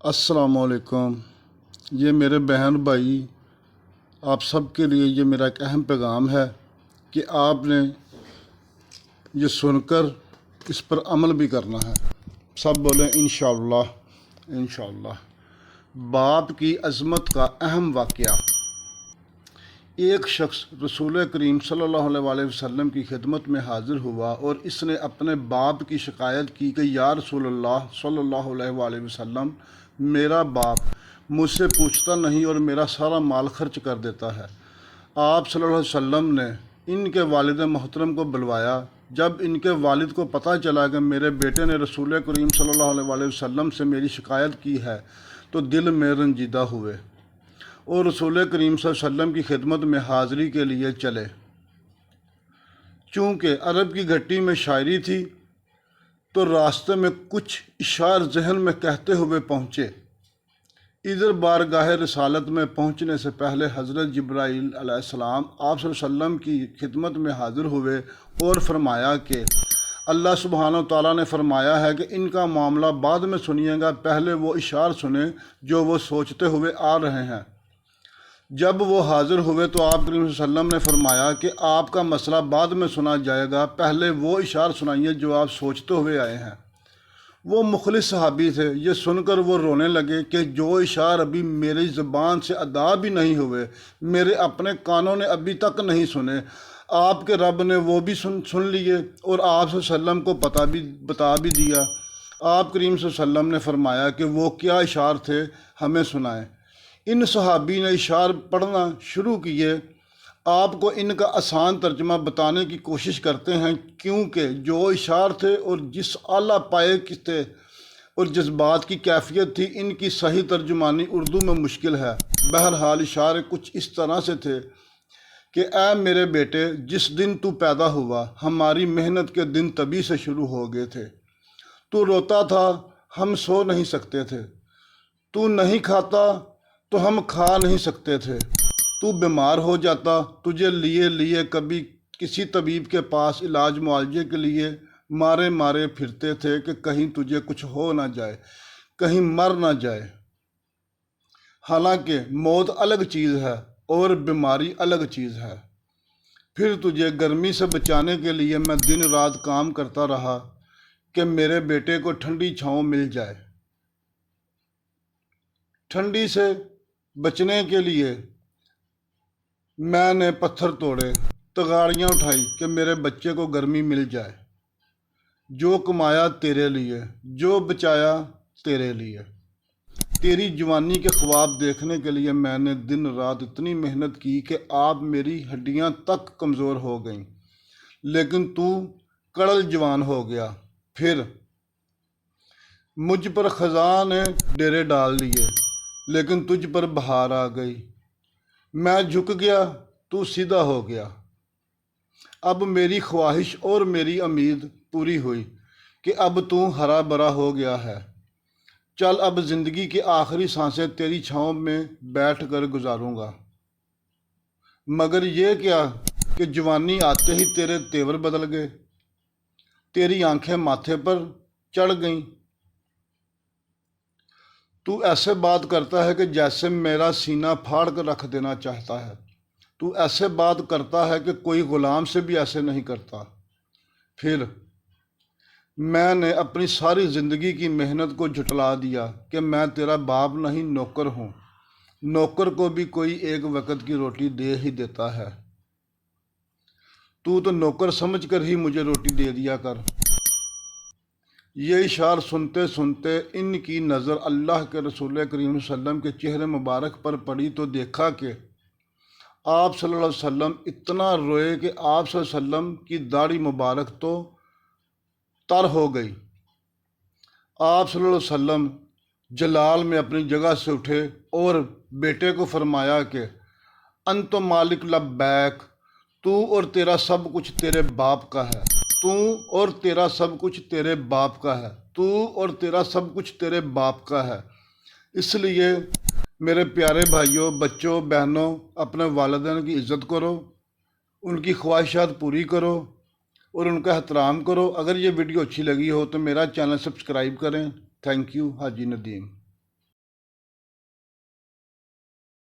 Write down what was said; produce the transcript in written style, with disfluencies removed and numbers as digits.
अस्सलामुअलैकुम। ये मेरे बहन भाई, आप सब के लिए ये मेरा एक अहम पैगाम है कि आपने ये सुनकर इस पर अमल भी करना है। सब बोलें इंशाअल्लाह इंशाअल्लाह। बाप की अज़मत का अहम वाक़या। एक शख्स रसूल करीम सल्लल्लाहु अलैहि वसल्लम की खिदमत में हाज़िर हुआ और इसने अपने बाप की शिकायत की कि या रसूलल्लाह सल्लल्लाहु अलैहि वसल्लम, मेरा बाप मुझसे पूछता नहीं और मेरा सारा माल खर्च कर देता है। आप सल्लल्लाहु अलैहि वसल्लम ने इनके वालिद मोहतरम को बुलवाया। जब इनके वालिद को पता चला कि मेरे बेटे ने रसूल करीम सल्लल्लाहु अलैहि वसल्लम से मेरी शिकायत की है तो दिल में रंजीदा हुए और रसूल करीम सल्लल्लाहु अलैहि वसल्लम की खिदमत में हाज़िरी के लिए चले। चूँकि अरब की घट्टी में शायरी थी तो रास्ते में कुछ इशार जहन में कहते हुए पहुँचे। इधर बारगाह रिसालत में पहुँचने से पहले हज़रत जिब्राईल अलैहिस्सलाम आप सल्लल्लाहु अलैहि वसल्लम की खिदमत में हाज़िर हुए और फरमाया कि अल्लाह सुब्हानहू तआला ने फरमाया है कि इनका मामला बाद में सुनिएगा, पहले वो इशार सुने जो वो सोचते हुए आ रहे हैं। जब वो हाज़िर हुए तो आप करीम सल्लल्लाहु अलैहि वसल्लम ने फरमाया कि आपका मसला बाद में सुना जाएगा, पहले वो इशार सुनाइए जो आप सोचते हुए आए हैं। वो मुखलिस सहाबी थे। ये सुनकर वो रोने लगे कि जो इशार अभी मेरी ज़बान से अदा भी नहीं हुए, मेरे अपने कानों ने अभी तक नहीं सुने, आपके रब ने वो भी सुन लिए और आप सल्लल्लाहु अलैहि वसल्लम को बता भी दिया। आप करीम सल्लल्लाहु अलैहि वसल्लम ने फरमाया कि वो क्या इशार थे, हमें सुनाएं। इन सहाबी ने इशार पढ़ना शुरू किए। आपको इनका आसान तर्जमा बताने की कोशिश करते हैं, क्योंकि जो इशार थे और जिस आला पाए की थे और जिस बात की कैफियत थी, इनकी सही तर्जुमानी उर्दू में मुश्किल है। बहरहाल इशारे कुछ इस तरह से थे कि ऐ मेरे बेटे, जिस दिन तू पैदा हुआ हमारी मेहनत के दिन तभी से शुरू हो गए थे। तू रोता था, हम सो नहीं सकते थे। तू नहीं खाता तो हम खा नहीं सकते थे। तू बीमार हो जाता, तुझे लिए लिए कभी किसी तबीब के पास इलाज मुआवजे के लिए मारे मारे फिरते थे कि कहीं तुझे कुछ हो ना जाए, कहीं मर ना जाए। हालांकि मौत अलग चीज़ है और बीमारी अलग चीज़ है। फिर तुझे गर्मी से बचाने के लिए मैं दिन रात काम करता रहा कि मेरे बेटे को ठंडी छाँव मिल जाए। ठंडी से बचने के लिए मैंने पत्थर तोड़े, तगाड़ियाँ उठाई कि मेरे बच्चे को गर्मी मिल जाए। जो कमाया तेरे लिए, जो बचाया तेरे लिए। तेरी जवानी के ख्वाब देखने के लिए मैंने दिन रात इतनी मेहनत की कि आप मेरी हड्डियाँ तक कमज़ोर हो गईं, लेकिन तू कड़ल जवान हो गया। फिर मुझ पर ख़ज़ां ने डेरे डाल लिए, लेकिन तुझ पर बहार आ गई। मैं झुक गया, तू सीधा हो गया। अब मेरी ख्वाहिश और मेरी उम्मीद पूरी हुई कि अब तू हरा भरा हो गया है। चल अब ज़िंदगी की आखिरी सांसें तेरी छाँव में बैठ कर गुजारूँगा। मगर ये क्या कि जवानी आते ही तेरे तेवर बदल गए, तेरी आंखें माथे पर चढ़ गईं। तू ऐसे बात करता है कि जैसे मेरा सीना फाड़ कर रख देना चाहता है। तू ऐसे बात करता है कि कोई ग़ुलाम से भी ऐसे नहीं करता। फिर मैंने अपनी सारी ज़िंदगी की मेहनत को झुठला दिया कि मैं तेरा बाप नहीं, नौकर हूँ। नौकर को भी कोई एक वक्त की रोटी दे ही देता है। तू तो नौकर समझ कर ही मुझे रोटी दे दिया कर। ये इशार सुनते सुनते इनकी नज़र अल्लाह के रसूल करीम वसल्लम के चेहरे मुबारक पर पड़ी तो देखा कि आप सल्लल्लाहु अलैहि वसल्लम इतना रोए कि आप सल्लल्लाहु अलैहि वसल्लम की दाढ़ी मुबारक तो तर हो गई। आप सल्लल्लाहु अलैहि वसल्लम जलाल में अपनी जगह से उठे और बेटे को फरमाया कि अंतो मालिक लब्बैक, तू और तेरा सब कुछ तेरे बाप का है। तू और तेरा सब कुछ तेरे बाप का है। तू और तेरा सब कुछ तेरे बाप का है। इसलिए मेरे प्यारे भाइयों, बच्चों, बहनों, अपने वालिदैन की इज़्ज़त करो, उनकी ख्वाहिशात पूरी करो और उनका एहतराम करो। अगर ये वीडियो अच्छी लगी हो तो मेरा चैनल सब्सक्राइब करें। Thank you. हाजी नदीम।